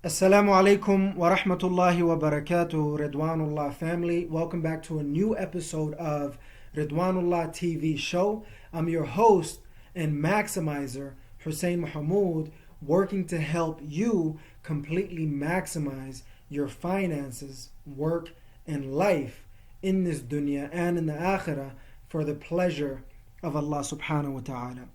Assalamu alaikum wa rahmatullahi wa barakatuh, Ridwanullah family. Welcome back to a new episode of Ridwanullah TV Show. I'm your host and maximizer, Hussein Mohamud, working to help you completely maximize your finances, work, and life in this dunya and in the akhirah for the pleasure of Allah subhanahu wa ta'ala.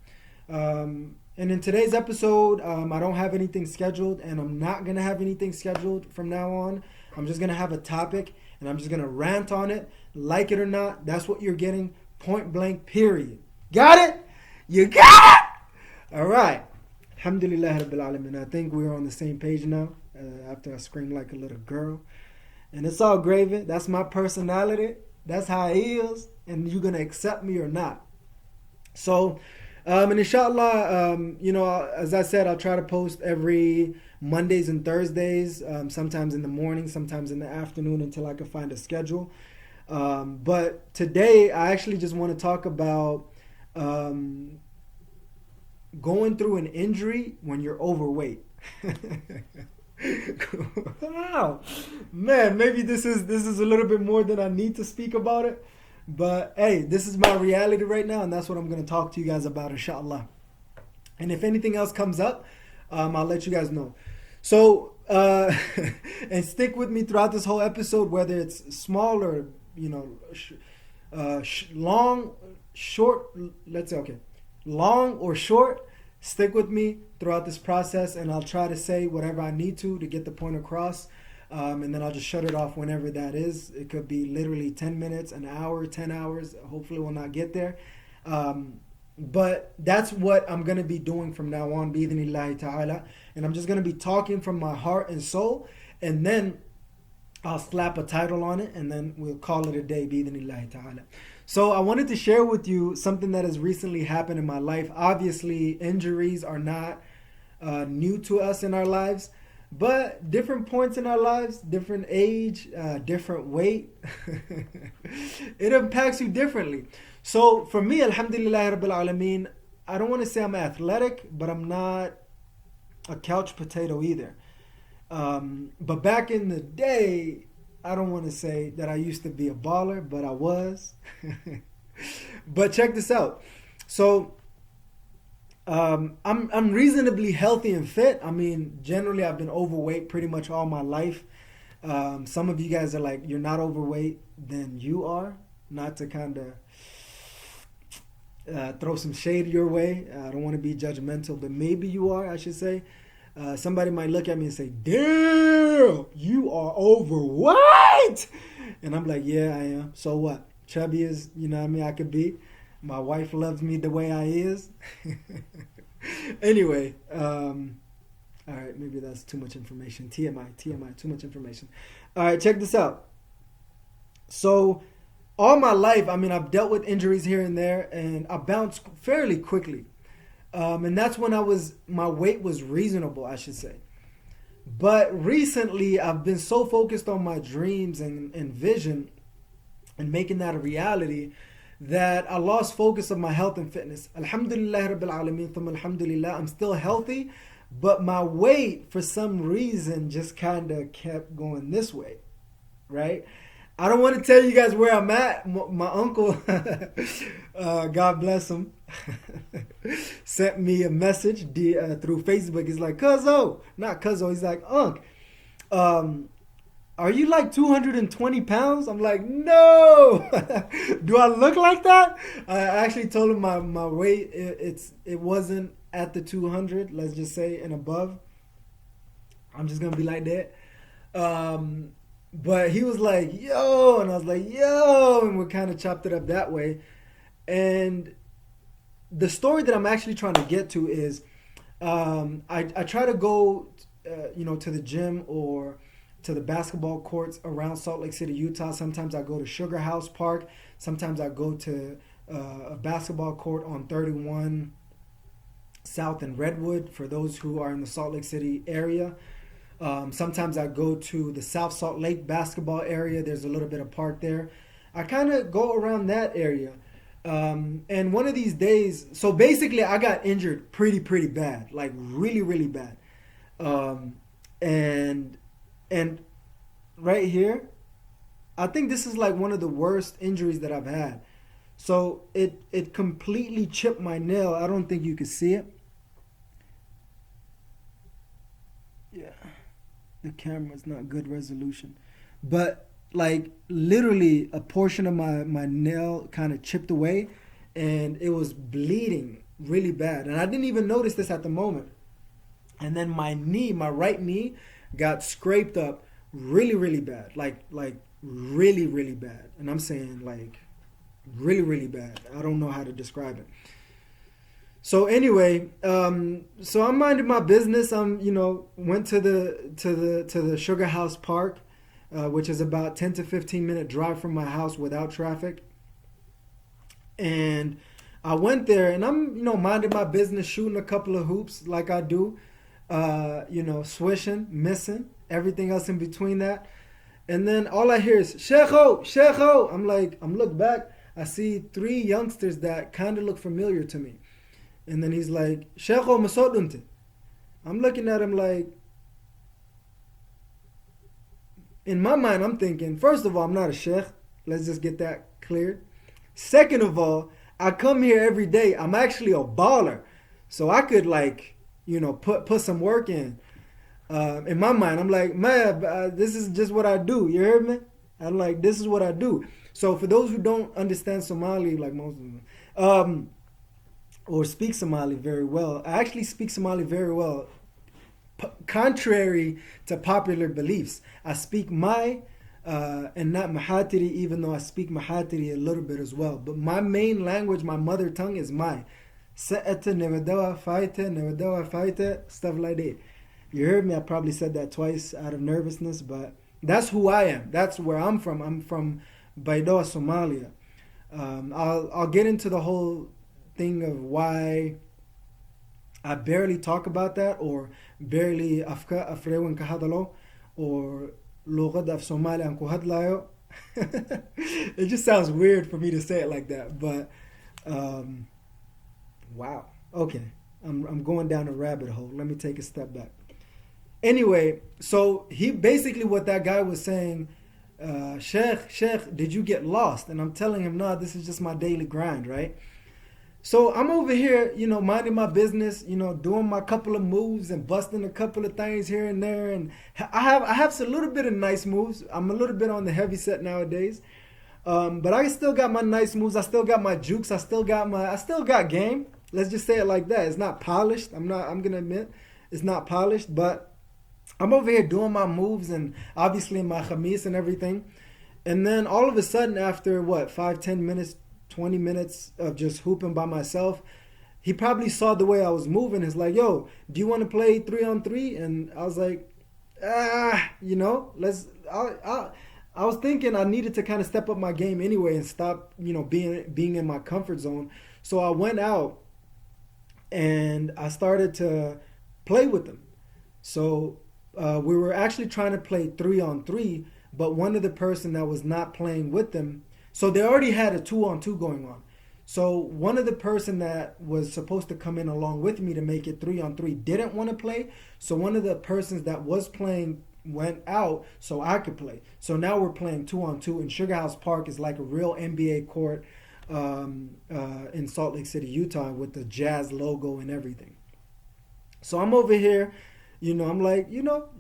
And in today's episode, I don't have anything scheduled, and I'm not going to have anything scheduled from now on. I'm just going to have a topic, and I'm just going to rant on it. Like it or not, that's what you're getting, point blank, period. Got it? You got it? All right. Alhamdulillah Rabbil Alamin. I think we're on the same page now, after I screamed like a little girl. And it's all gravy. That's my personality. That's how it is, and you're going to accept me or not. So... and inshallah, as I said, I'll try to post every Mondays and Thursdays, sometimes in the morning, sometimes in the afternoon until I can find a schedule. But today, I actually just want to talk about going through an injury when you're overweight. Wow, man, maybe this is a little bit more than I need to speak about it. But hey, this is my reality right now, and that's what I'm going to talk to you guys about, inshallah. And if anything else comes up, I'll let you guys know. So, and stick with me throughout this whole episode, whether it's small or, long, short, let's say, okay, long or short, stick with me throughout this process, and I'll try to say whatever I need to get the point across. And then I'll just shut it off whenever that is. It could be literally 10 minutes, an hour, 10 hours. Hopefully we'll not get there. But that's what I'm going to be doing from now on, bi-idhnillahi ta'ala. And I'm just going to be talking from my heart and soul. And then I'll slap a title on it, and then we'll call it a day, bi-idhnillahi ta'ala. So I wanted to share with you something that has recently happened in my life. Obviously, injuries are not new to us in our lives. But different points in our lives, different age, different weight, it impacts you differently. So for me, alhamdulillah Rabbil Alameen, I don't want to say I'm athletic, but I'm not a couch potato either. But back in the day, I don't want to say that I used to be a baller, but I was. But check this out. So I'm reasonably healthy and fit. I mean, generally I've been overweight pretty much all my life. Some of you guys are like, you're not overweight, then you are. Not to kind of throw some shade your way. I don't want to be judgmental, but maybe you are, I should say. Somebody might look at me and say, damn, you are overweight. And I'm like, yeah, I am. So what? Chubby as, I could be. My wife loves me the way I is. Anyway, all right, maybe that's too much information. TMI, too much information. All right, check this out. So, all my life, I've dealt with injuries here and there, and I bounced fairly quickly. And that's when my weight was reasonable, I should say. But recently, I've been so focused on my dreams and vision and making that a reality that I lost focus of my health and fitness. Alhamdulillah Rabbil Alameen, thumma alhamdulillah, I'm still healthy, but my weight, for some reason, just kind of kept going this way, right? I don't want to tell you guys where I'm at. My uncle, God bless him, sent me a message through Facebook. He's like, Cuzzo, not Cuzzo, he's like, Unc, are you like 220 pounds? I'm like, no. Do I look like that? I actually told him my weight, it wasn't at the 200, let's just say, and above. I'm just going to be like that. But he was like, yo. And I was like, yo. And we kind of chopped it up that way. And the story that I'm actually trying to get to is I try to go, to the gym or to the basketball courts around Salt Lake City, Utah. Sometimes I go to Sugar House Park. Sometimes I go to a basketball court on 31 South and Redwood for those who are in the Salt Lake City area. Sometimes I go to the South Salt Lake basketball area. There's a little bit of park there. I kind of go around that area. And one of these days, so basically I got injured pretty bad, like really, really bad. and and right here, I think this is like one of the worst injuries that I've had. So it completely chipped my nail. I don't think you could see it. Yeah, the camera's not good resolution, but like literally a portion of my nail kind of chipped away, and it was bleeding really bad. And I didn't even notice this at the moment. And then my knee, my right knee, got scraped up really really bad, like really really bad. And I'm saying like really really bad. I don't know how to describe it. So anyway, so I'm minding my business. I'm, went to the Sugar House Park, which is about 10 to 15 minute drive from my house without traffic. And I went there, and I'm, minding my business, shooting a couple of hoops like I do, swishing, missing, everything else in between that. And then all I hear is Sheikho, Sheikho. I'm look back. I see three youngsters that kind of look familiar to me. And then he's like, Sheikho masodunte. I'm looking at him like, in my mind, I'm thinking, first of all, I'm not a sheikh. Let's just get that cleared. Second of all, I come here every day. I'm actually a baller. So I could put some work in. In my mind, I'm like, man, this is just what I do. You heard me? I'm like, this is what I do. So for those who don't understand Somali, like most of them, or speak Somali very well, I actually speak Somali very well. Contrary to popular beliefs, I speak Mai and not Mahatiri, even though I speak Mahatiri a little bit as well. But my main language, my mother tongue, is Mai. Sa'ata, nevadawa, faita, stuff like that. You heard me, I probably said that twice out of nervousness, but that's who I am. That's where I'm from. I'm from Baidoa, Somalia. I'll get into the whole thing of why I barely talk about that, or barely afka afrewan kahadalo, or lugad af Somalia an kuhadlayo. It just sounds weird for me to say it like that, but wow. Okay, I'm going down a rabbit hole. Let me take a step back. Anyway, so he basically, what that guy was saying, Sheikh, did you get lost? And I'm telling him, no, this is just my daily grind, right? So I'm over here, minding my business, doing my couple of moves and busting a couple of things here and there. And I have a little bit of nice moves. I'm a little bit on the heavy set nowadays. But I still got my nice moves. I still got my jukes. I still got game. Let's just say it like that. It's not polished. I'm going to admit it's not polished, but I'm over here doing my moves and obviously my khamis and everything. And then all of a sudden, after 5-10 minutes, 20 minutes of just hooping by myself, he probably saw the way I was moving. He's like, yo, do you want to play 3-on-3? And I was like, let's. I was thinking I needed to kind of step up my game anyway and stop, being in my comfort zone. So I went out and I started to play with them. So we were actually trying to play 3-on-3, but one of the person that was not playing with them, so they already had a 2-on-2 going on. So one of the person that was supposed to come in along with me to make it 3-on-3 didn't want to play. So one of the persons that was playing went out so I could play. So now we're playing 2-on-2, and Sugar House Park is like a real NBA court in Salt Lake City, Utah, with the Jazz logo and everything. So I'm over here, I'm like,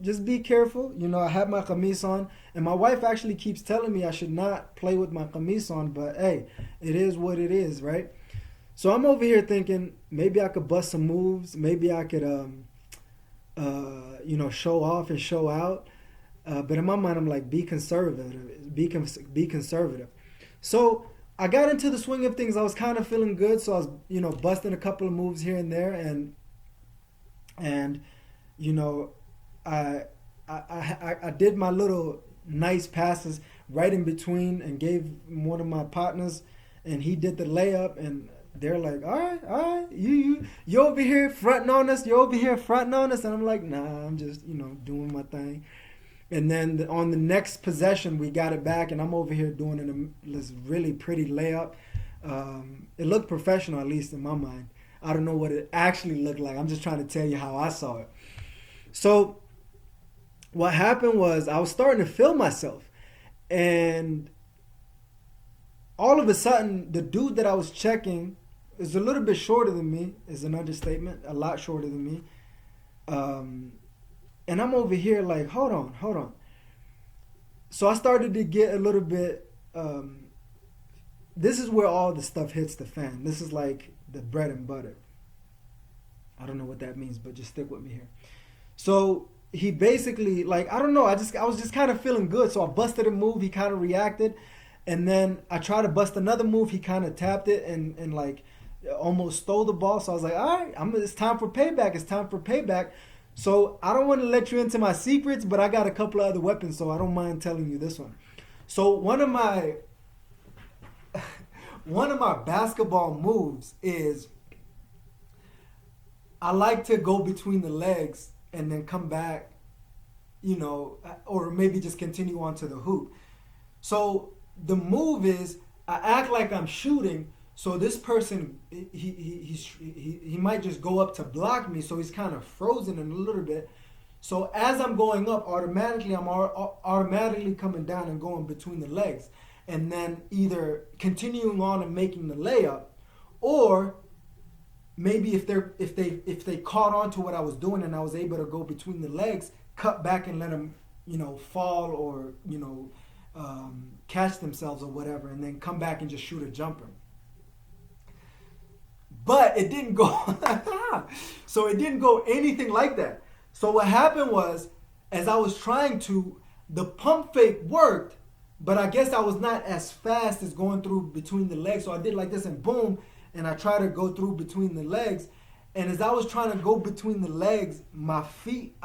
just be careful. I have my qamis on, and my wife actually keeps telling me I should not play with my qamis on, but hey, it is what it is, right? So I'm over here thinking maybe I could bust some moves, maybe I could, show off and show out. But in my mind, I'm like, be conservative, be conservative. So I got into the swing of things. I was kind of feeling good, so I was, busting a couple of moves here and there, and I did my little nice passes right in between and gave one of my partners, and he did the layup, and they're like, all right, you over here fronting on us, and I'm like, nah, I'm just, doing my thing. And then on the next possession, we got it back, and I'm over here doing this really pretty layup. It looked professional, at least in my mind. I don't know what it actually looked like. I'm just trying to tell you how I saw it. So what happened was I was starting to feel myself, and all of a sudden the dude that I was checking is a little bit shorter than me. Is an understatement. A lot shorter than me. And I'm over here like, hold on. So I started to get a little bit. This is where all the stuff hits the fan. This is like the bread and butter. I don't know what that means, but just stick with me here. So he basically, like, I don't know. I was just kind of feeling good. So I busted a move. He kind of reacted. And then I tried to bust another move. He kind of tapped it and like almost stole the ball. So I was like, all right, it's time for payback. It's time for payback. So I don't want to let you into my secrets, but I got a couple of other weapons, so I don't mind telling you this one. So one of my basketball moves is I like to go between the legs and then come back, or maybe just continue on to the hoop. So the move is I act like I'm shooting, so this person he might just go up to block me, so he's kind of frozen in a little bit. So as I'm going up, automatically I'm automatically coming down and going between the legs, and then either continuing on and making the layup, or maybe if they caught on to what I was doing and I was able to go between the legs, cut back and let them fall or catch themselves or whatever, and then come back and just shoot a jumper. But it didn't go. So it didn't go anything like that. So what happened was, as I was trying to, the pump fake worked, but I guess I was not as fast as going through between the legs. So I did like this and boom, and I tried to go through between the legs. And as I was trying to go between the legs, my feet,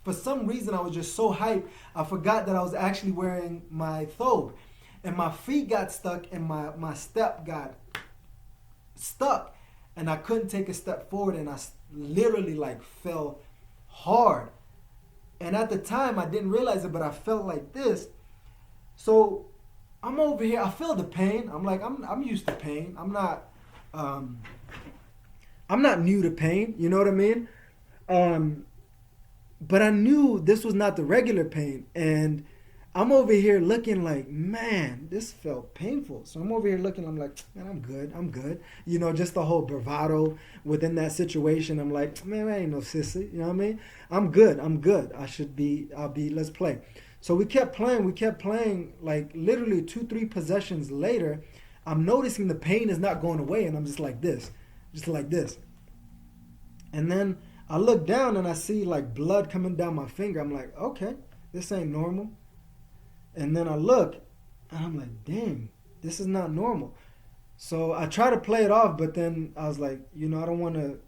for some reason I was just so hyped, I forgot that I was actually wearing my thobe. And my feet got stuck and my step got stuck. And I couldn't take a step forward, and I literally like fell hard. And at the time I didn't realize it, but I felt like this. So I'm over here, I feel the pain. I'm like, I'm used to pain. I'm not new to pain, you know what I mean? But I knew this was not the regular pain, and I'm over here looking like, man, this felt painful. So I'm over here looking, I'm like, man, I'm good. Just the whole bravado within that situation. I'm like, man, I ain't no sissy. You know what I mean? I'm good. Let's play. So we kept playing, like literally 2-3 possessions later, I'm noticing the pain is not going away, and I'm just like this. And then I look down and I see like blood coming down my finger. I'm like, okay, this ain't normal. And then I look and I'm like, dang, this is not normal. So I try to play it off, but then I was like, I don't want to,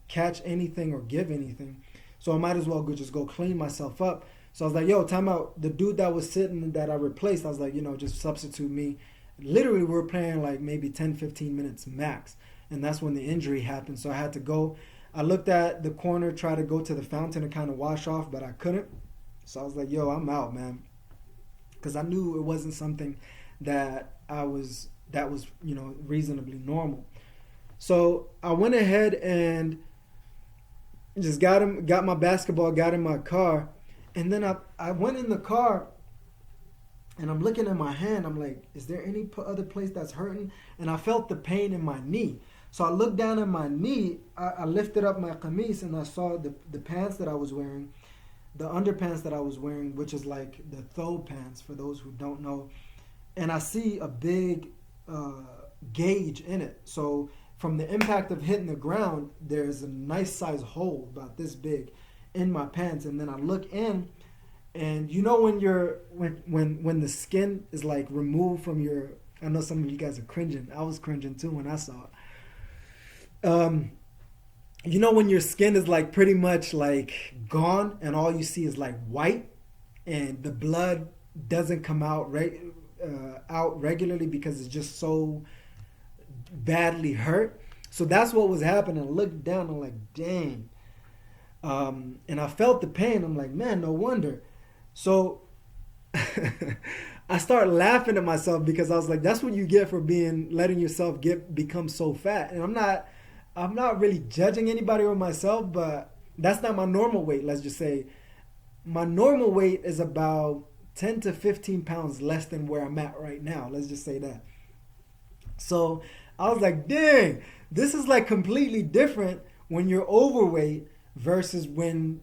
catch anything or give anything. So I might as well just go clean myself up. So I was like, yo, time out. The dude that was sitting that I replaced, I was like, just substitute me. Literally, we were playing like maybe 10, 15 minutes max. And that's when the injury happened. So I had to go. I looked at the corner, tried to go to the fountain and kind of wash off, but I couldn't. So I was like, yo, I'm out, man. Because I knew it wasn't something that was reasonably normal. So I went ahead and just got my basketball, got in my car. And then I went in the car and I'm looking at my hand. I'm like, is there any other place that's hurting? And I felt the pain in my knee. So I looked down at my knee. I lifted up my qamis and I saw the pants that I was wearing, the underpants that I was wearing, which is like the thobe pants for those who don't know. And I see a big gauge in it. So from the impact of hitting the ground, there's a nice size hole about this big in my pants. And then I look in, and when the skin is like removed from your, I know some of you guys are cringing. I was cringing too when I saw it. When your skin is like pretty much like gone and all you see is like white and the blood doesn't come out out regularly because it's just so badly hurt. So that's what was happening. I looked down and I'm like, dang. And I felt the pain. I'm like, man, no wonder. So I started laughing at myself because I was like, that's what you get for letting yourself become so fat. And I'm not really judging anybody or myself, but that's not my normal weight. Let's just say my normal weight is about 10 to 15 pounds less than where I'm at right now. Let's just say that. So I was like, dang, this is like completely different when you're overweight versus when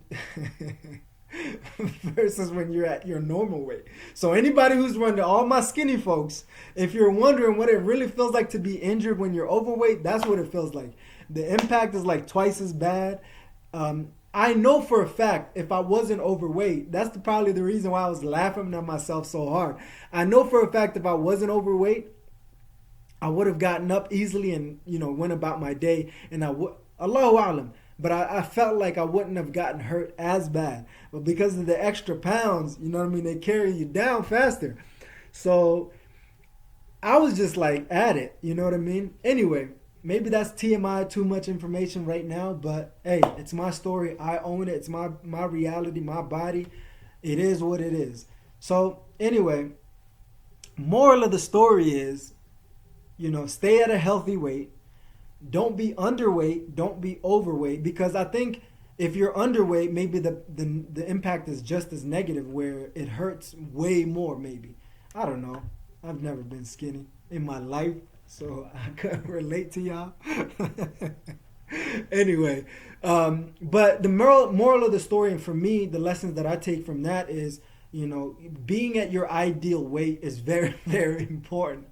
versus when you're at your normal weight. So anybody who's running, all my skinny folks, if you're wondering what it really feels like to be injured when you're overweight, that's what it feels like. The impact is like twice as bad. I know for a fact if I wasn't overweight, that's probably the reason why I was laughing at myself so hard. I know for a fact if I wasn't overweight, I would have gotten up easily and, went about my day, and I would, Allahu A'lam. But I felt like I wouldn't have gotten hurt as bad. But because of the extra pounds, they carry you down faster. So I was just like at it, Anyway, maybe that's TMI, too much information right now. But hey, it's my story. I own it. It's my reality, my body. It is what it is. So anyway, moral of the story is, stay at a healthy weight. Don't be underweight. Don't be overweight. Because I think if you're underweight, maybe the impact is just as negative, where it hurts way more, maybe. I don't know. I've never been skinny in my life, so I couldn't relate to y'all. Anyway, but the moral of the story, and for me, the lessons that I take from that is, being at your ideal weight is very, very important.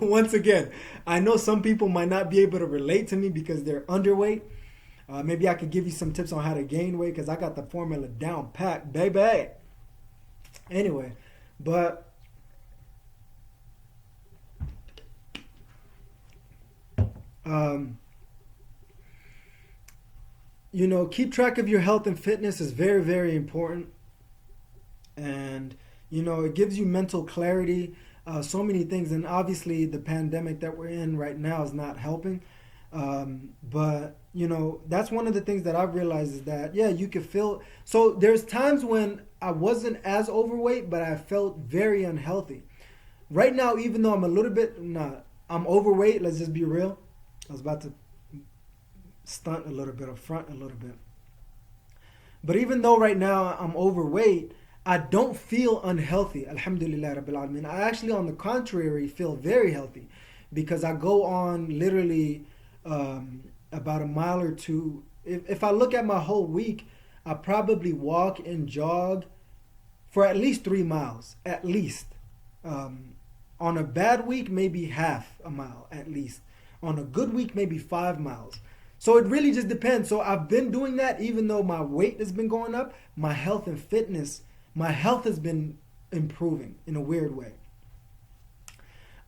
Once again, I know some people might not be able to relate to me because they're underweight. Maybe I could give you some tips on how to gain weight, because I got the formula down pat, baby. Anyway, but keep track of your health and fitness is very, very important. And, it gives you mental clarity. So many things, and obviously the pandemic that we're in right now is not helping. But that's one of the things that I've realized is that, you can feel. So there's times when I wasn't as overweight, but I felt very unhealthy. Right now, even though I'm a little bit, I'm overweight. Let's just be real. I was about to stunt a little bit or front a little bit. But even though right now I'm overweight, I don't feel unhealthy. Alhamdulillah Rabbil Alameen. I actually, on the contrary, feel very healthy, because I go on literally about a mile or two. If I look at my whole week, I probably walk and jog for at least 3 miles, at least. On a bad week, maybe half a mile, at least. On a good week, maybe 5 miles. So it really just depends. So I've been doing that even though my weight has been going up. My health and fitness, my health has been improving in a weird way.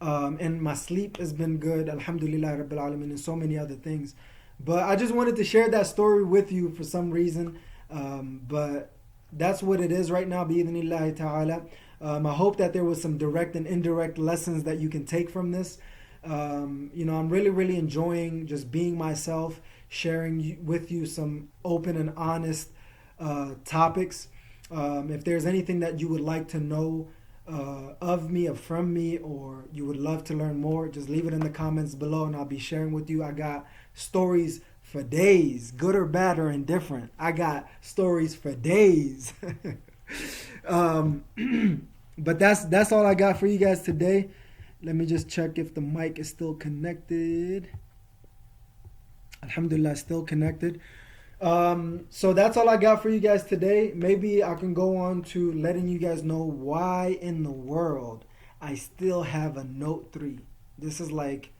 And my sleep has been good, alhamdulillah Rabbil Alameen, and so many other things. But I just wanted to share that story with you for some reason. But that's what it is right now, bi-idhnillahi ta'ala. I hope that there was some direct and indirect lessons that you can take from this. I'm really, really enjoying just being myself, sharing with you some open and honest topics. If there's anything that you would like to know of me or from me, or you would love to learn more, just leave it in the comments below and I'll be sharing with you. I got stories for days, good or bad or indifferent. I got stories for days. But that's all I got for you guys today. Let me just check if the mic is still connected. Alhamdulillah, still connected. So that's all I got for you guys today. Maybe I can go on to letting you guys know why in the world I still have a Note 3. This is like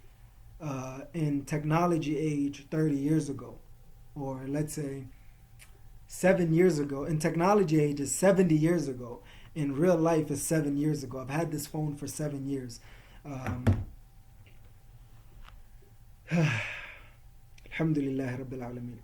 in technology age 30 years ago, or let's say 7 years ago. In technology age is 70 years ago. In real life is 7 years ago. I've had this phone for 7 years. Alhamdulillah Rabbil Alameen.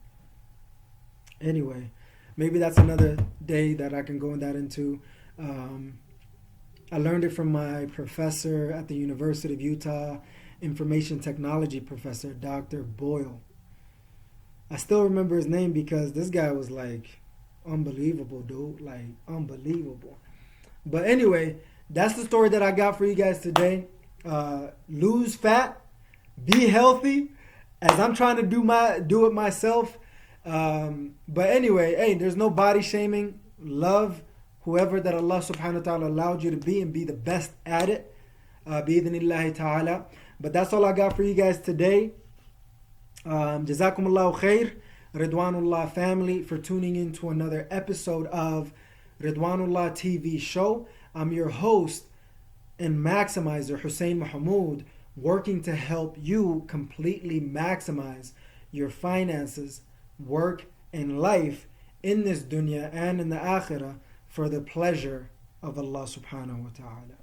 Anyway, maybe that's another day that I can go into. I learned it from my professor at the University of Utah, information technology professor, Dr. Boyle. I still remember his name because this guy was like unbelievable, dude. Like unbelievable. But anyway, that's the story that I got for you guys today. Lose fat, be healthy. As I'm trying to do it myself. But anyway, hey, there's no body shaming. Love whoever that Allah subhanahu wa ta'ala allowed you to be and be the best at it. Bi-idhnillahi ta'ala. But that's all I got for you guys today. Jazakumullahu khair, Ridwanullah family, for tuning in to another episode of Ridwanullah TV Show. I'm your host and maximizer, Hussein Mohamud, working to help you completely maximize your finances, work, and life in this dunya and in the akhirah for the pleasure of Allah subhanahu wa ta'ala.